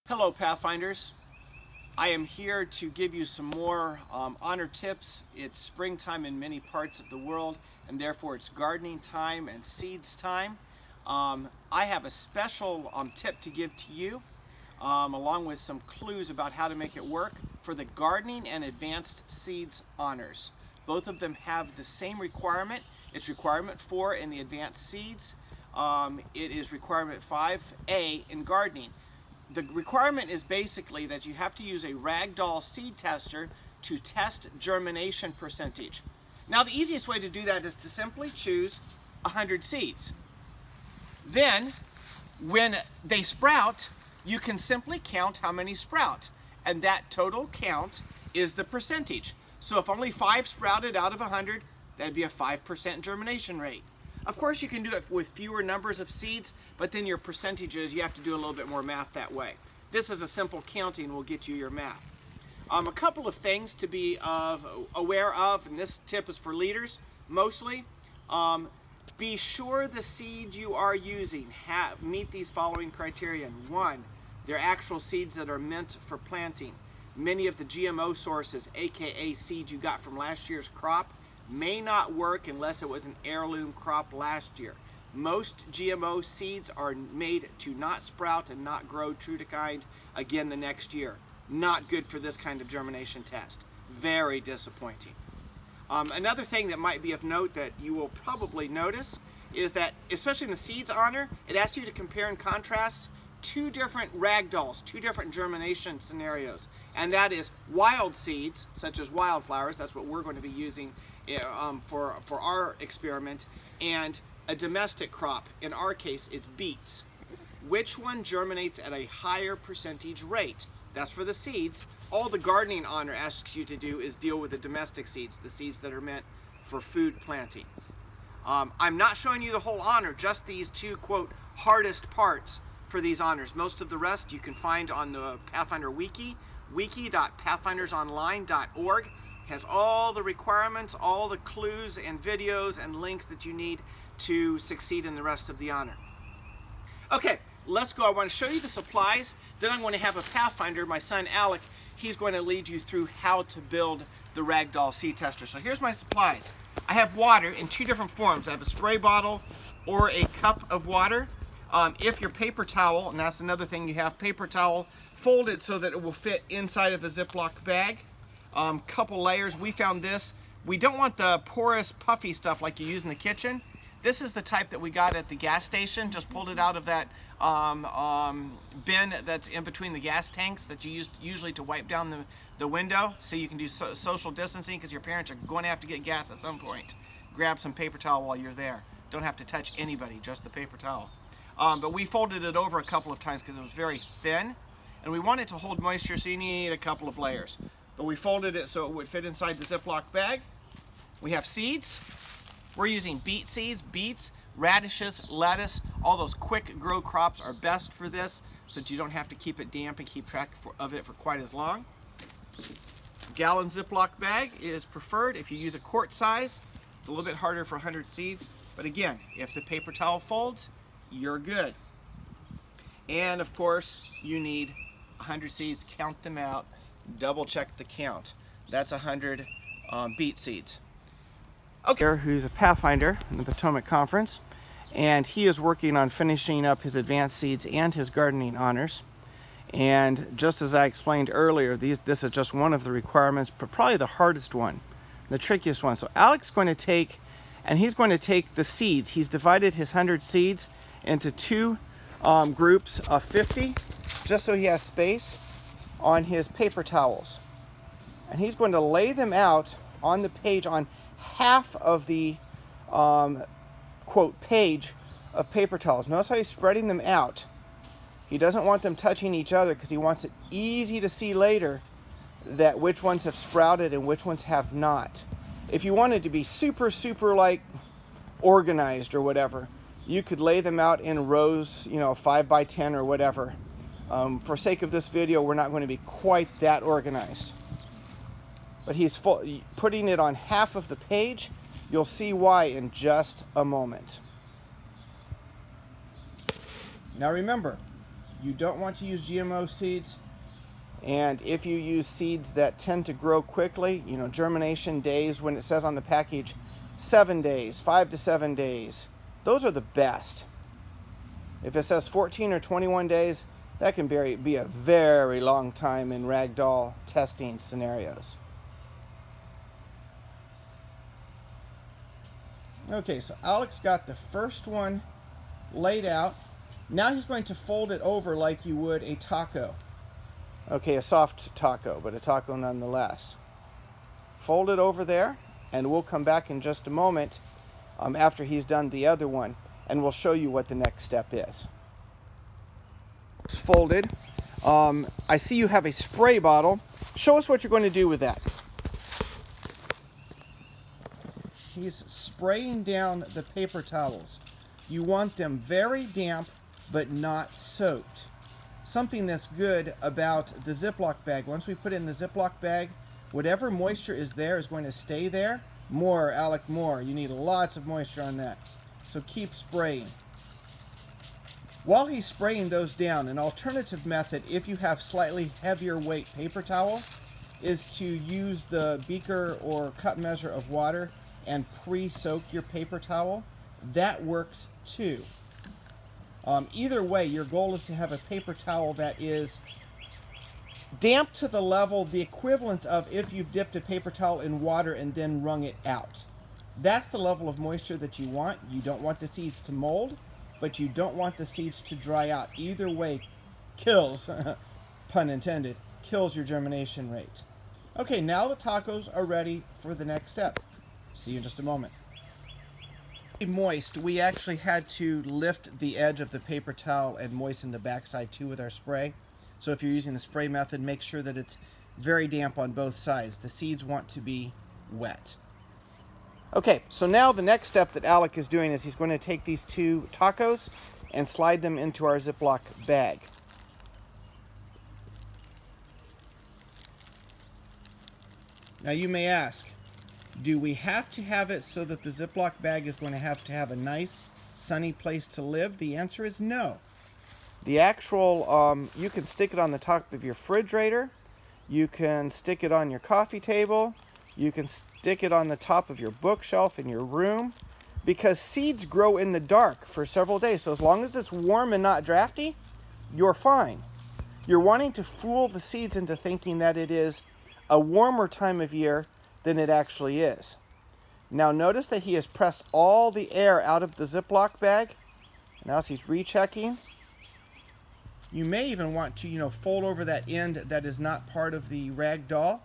Hello Pathfinders, I am here to give you some more honor tips. It's springtime in many parts of the world and therefore it's gardening time and seeds time. I have a special tip to give to you along with some clues about how to make it work for the gardening and advanced seeds honors. Both of them have the same requirement. It's requirement 4 in the advanced seeds. It is requirement 5A in gardening. The requirement is basically that you have to use a ragdoll seed tester to test germination percentage. Now the easiest way to do that is to simply choose 100 seeds. Then when they sprout, you can simply count how many sprout, and that total count is the percentage. So if only 5 sprouted out of 100, that'd be a 5% germination rate. Of course you can do it with fewer numbers of seeds, but then your percentages, you have to do a little bit more math that way. This is a simple counting will get you your math. A couple of things to be aware of, and this tip is for leaders mostly. Be sure the seeds you are using meet these following criteria. 1, they're actual seeds that are meant for planting. Many of the GMO sources, aka seeds you got from last year's crop, may not work unless it was an heirloom crop last year. Most GMO seeds are made to not sprout and not grow true to kind again the next year. Not good for this kind of germination test. Very disappointing. Another thing that might be of note that you will probably notice is that, especially in the seeds honor, it asks you to compare and contrast 2 different ragdolls, 2 different germination scenarios. And that is wild seeds, such as wildflowers, that's what we're going to be using for our experiment, and a domestic crop, in our case it's beets. Which one germinates at a higher percentage rate? That's for the seeds. All the gardening honor asks you to do is deal with the domestic seeds, the seeds that are meant for food planting. I'm not showing you the whole honor, just these 2 quote hardest parts for these honors. Most of the rest you can find on the Pathfinder wiki, wiki.pathfindersonline.org. Has all the requirements, all the clues and videos and links that you need to succeed in the rest of the honor. Okay, let's go. I want to show you the supplies. Then I'm going to have a Pathfinder, my son Alec, he's going to lead you through how to build the ragdoll seed tester. So here's my supplies. I have water in 2 different forms. I have a spray bottle or a cup of water. If your paper towel, and that's another thing you have, paper towel, fold it so that it will fit inside of a Ziploc bag. Couple layers. We found this. We don't want the porous, puffy stuff like you use in the kitchen. This is the type that we got at the gas station. Just pulled it out of that bin that's in between the gas tanks that you use usually to wipe down the window, so you can do social distancing because your parents are going to have to get gas at some point. Grab some paper towel while you're there. Don't have to touch anybody, just the paper towel. But we folded it over a couple of times because it was very thin, and we want it to hold moisture, so you need a couple of layers. But we folded it so it would fit inside the Ziploc bag. We have seeds. We're using beet seeds, beets, radishes, lettuce. All those quick grow crops are best for this so that you don't have to keep it damp and keep track of it for quite as long. Gallon Ziploc bag is preferred. If you use a quart size, it's a little bit harder for 100 seeds. But again, if the paper towel folds, you're good. And of course, you need 100 seeds. Count them out. Double check the count. That's 100 beet seeds. Okay, who's a Pathfinder in the Potomac Conference, and he is working on finishing up his advanced seeds and his gardening honors. And just as I explained earlier, this is just one of the requirements, but probably the hardest one, the trickiest one. So Alec's going to take, and he's going to take the seeds. He's divided his 100 seeds into 2 groups of 50, just so he has space on his paper towels. And he's going to lay them out on the page on half of the quote page of paper towels. Notice how he's spreading them out. He doesn't want them touching each other because he wants it easy to see later that which ones have sprouted and which ones have not. If you wanted to be super like organized or whatever, you could lay them out in rows, 5 by 10 or whatever. For sake of this video, we're not going to be quite that organized. But he's putting it on half of the page. You'll see why in just a moment. Now remember, You don't want to use GMO seeds. And if you use seeds that tend to grow quickly, you know, germination days, when it says on the package 7 days, 5 to 7 days, those are the best. If it says 14 or 21 days, that can be a very long time in ragdoll testing scenarios. Okay, so Alex got the first one laid out. Now he's going to fold it over like you would a taco. Okay, a soft taco, but a taco nonetheless. Fold it over there, and we'll come back in just a moment after he's done the other one, and we'll show you what the next step is. It's folded. I see you have a spray bottle. Show us what you're going to do with that. He's spraying down the paper towels. You want them very damp, but not soaked. Something that's good about the Ziploc bag, once we put it in the Ziploc bag, whatever moisture is there is going to stay there. More, Alec, more. You need lots of moisture on that. So keep spraying. While he's spraying those down, an alternative method, if you have slightly heavier weight paper towel, is to use the beaker or cup measure of water and pre-soak your paper towel. That works too. Either way, your goal is to have a paper towel that is damp to the level, the equivalent of if you've dipped a paper towel in water and then wrung it out. That's the level of moisture that you want. You don't want the seeds to mold, but you don't want the seeds to dry out. Either way kills, pun intended, kills your germination rate. Okay, now the tacos are ready for the next step. See you in just a moment. Moist, we actually had to lift the edge of the paper towel and moisten the backside too with our spray. So if you're using the spray method, make sure that it's very damp on both sides. The seeds want to be wet. Okay, so now the next step that Alec is doing is he's going to take these two tacos and slide them into our Ziploc bag. Now you may ask, do we have to have it so that the Ziploc bag is going to have a nice sunny place to live? The answer is no. The actual, you can stick it on the top of your refrigerator, you can stick it on your coffee table, you can stick it on the top of your bookshelf in your room, because seeds grow in the dark for several days. So as long as it's warm and not drafty, you're fine. You're wanting to fool the seeds into thinking that it is a warmer time of year than it actually is. Now notice that he has pressed all the air out of the Ziploc bag. Now as he's rechecking, you may even want to, fold over that end that is not part of the rag doll,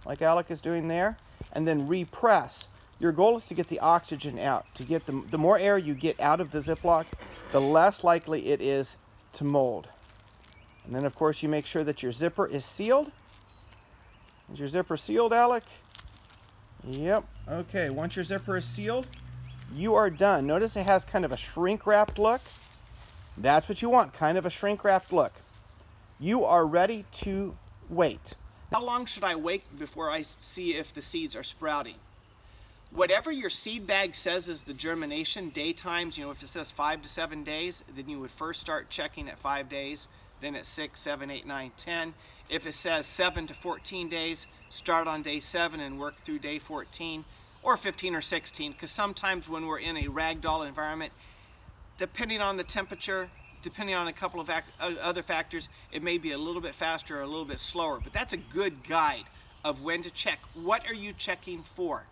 like Alec is doing there, and then repress. Your goal is to get the oxygen out. To get the more air you get out of the Ziploc, the less likely it is to mold. And then of course you make sure that your zipper is sealed. Is your zipper sealed, Alec? Yep. Okay, once your zipper is sealed, you are done. Notice it has kind of a shrink-wrapped look. That's what you want, kind of a shrink-wrapped look. You are ready to wait. How long should I wait before I see if the seeds are sprouting? Whatever your seed bag says is the germination day times, if it says 5 to 7 days, then you would first start checking at 5 days, then at 6, 7, 8, 9, 10. If it says 7 to 14 days, start on day 7 and work through day 14, or 15 or 16, because sometimes when we're in a ragdoll environment, depending on the temperature, depending on a couple of other factors, it may be a little bit faster or a little bit slower, but that's a good guide of when to check. What are you checking for?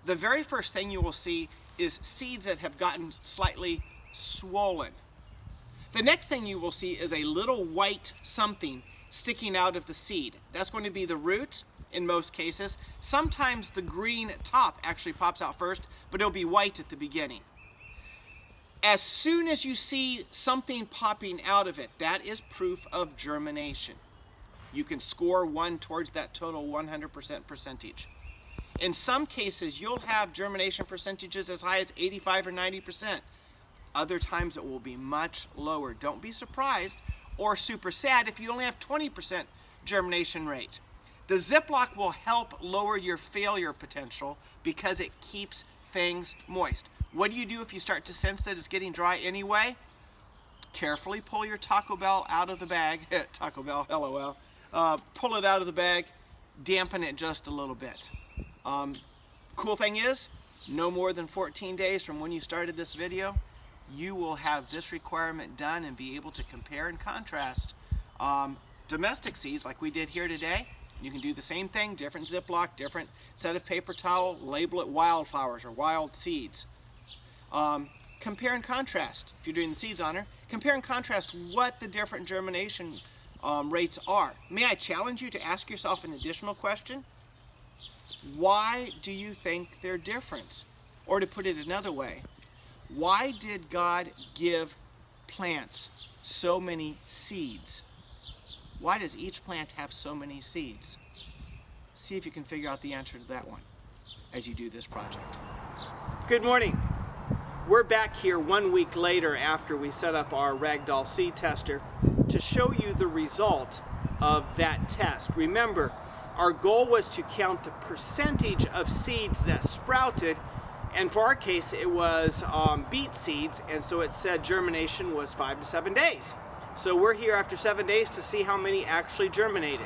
The very first thing you will see is seeds that have gotten slightly swollen. The next thing you will see is a little white something sticking out of the seed. That's going to be the root in most cases. Sometimes the green top actually pops out first, but it'll be white at the beginning. As soon as you see something popping out of it, that is proof of germination. You can score 1 towards that total 100% percentage. In some cases, you'll have germination percentages as high as 85 or 90%. Other times it will be much lower. Don't be surprised or super sad if you only have 20% germination rate. The Ziploc will help lower your failure potential because it keeps things moist. What do you do if you start to sense that it's getting dry anyway? Carefully pull your Taco Bell out of the bag. Taco Bell, LOL. Pull it out of the bag, dampen it just a little bit. Cool thing is, no more than 14 days from when you started this video, you will have this requirement done and be able to compare and contrast domestic seeds like we did here today. You can do the same thing, different Ziploc, different set of paper towel, label it wildflowers or wild seeds. Compare and contrast, if you're doing the Seeds Honor, compare and contrast what the different germination rates are. May I challenge you to ask yourself an additional question? Why do you think they're different? Or to put it another way, why did God give plants so many seeds? Why does each plant have so many seeds? See if you can figure out the answer to that one as you do this project. Good morning. We're back here 1 week later after we set up our ragdoll seed tester to show you the result of that test. Remember, our goal was to count the percentage of seeds that sprouted, and for our case it was beet seeds, and so it said germination was 5 to 7 days. So we're here after 7 days to see how many actually germinated.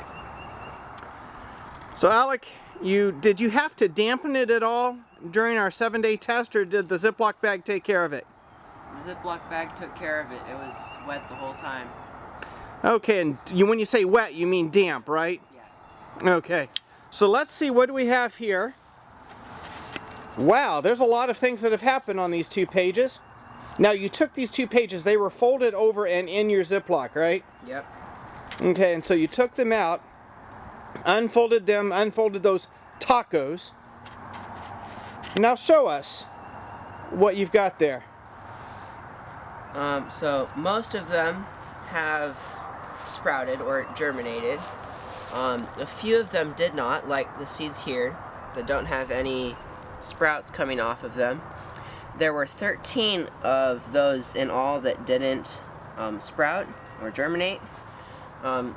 So Alec, did you have to dampen it at all during our 7-day test, or did the Ziploc bag take care of it? The Ziploc bag took care of it. It was wet the whole time. Okay, and when you say wet, you mean damp, right? Yeah. Okay, so let's see, what do we have here? Wow, there's a lot of things that have happened on these 2 pages. Now, you took these 2 pages, they were folded over and in your Ziploc, right? Yep. Okay, and so you took them out, unfolded them, unfolded those tacos. Now show us what you've got there. So most of them have sprouted or germinated. A few of them did not, like the seeds here that don't have any sprouts coming off of them. There were 13 of those in all that didn't sprout or germinate.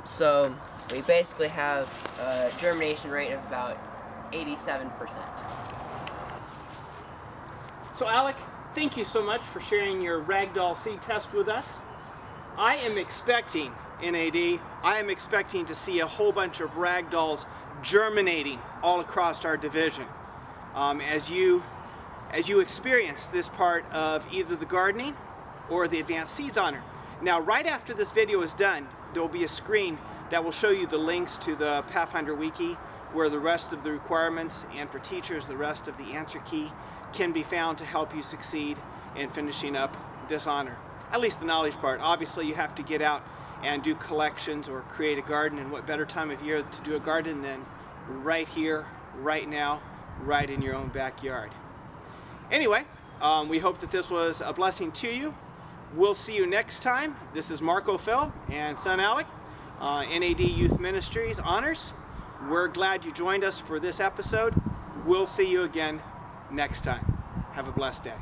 So we basically have a germination rate of about 87%. So Alec, thank you so much for sharing your ragdoll seed test with us. I am expecting, NAD, I am expecting to see a whole bunch of ragdolls germinating all across our division as you experience this part of either the gardening or the Advanced Seeds Honor. Now, right after this video is done, there will be a screen that will show you the links to the Pathfinder Wiki, where the rest of the requirements, and for teachers, the rest of the answer key can be found to help you succeed in finishing up this honor. At least the knowledge part. Obviously, you have to get out and do collections or create a garden, and what better time of year to do a garden than right here, right now, right in your own backyard. Anyway, we hope that this was a blessing to you. We'll see you next time. This is Marco Phil and son Alec, NAD Youth Ministries Honors. We're glad you joined us for this episode. We'll see you again next time. Have a blessed day.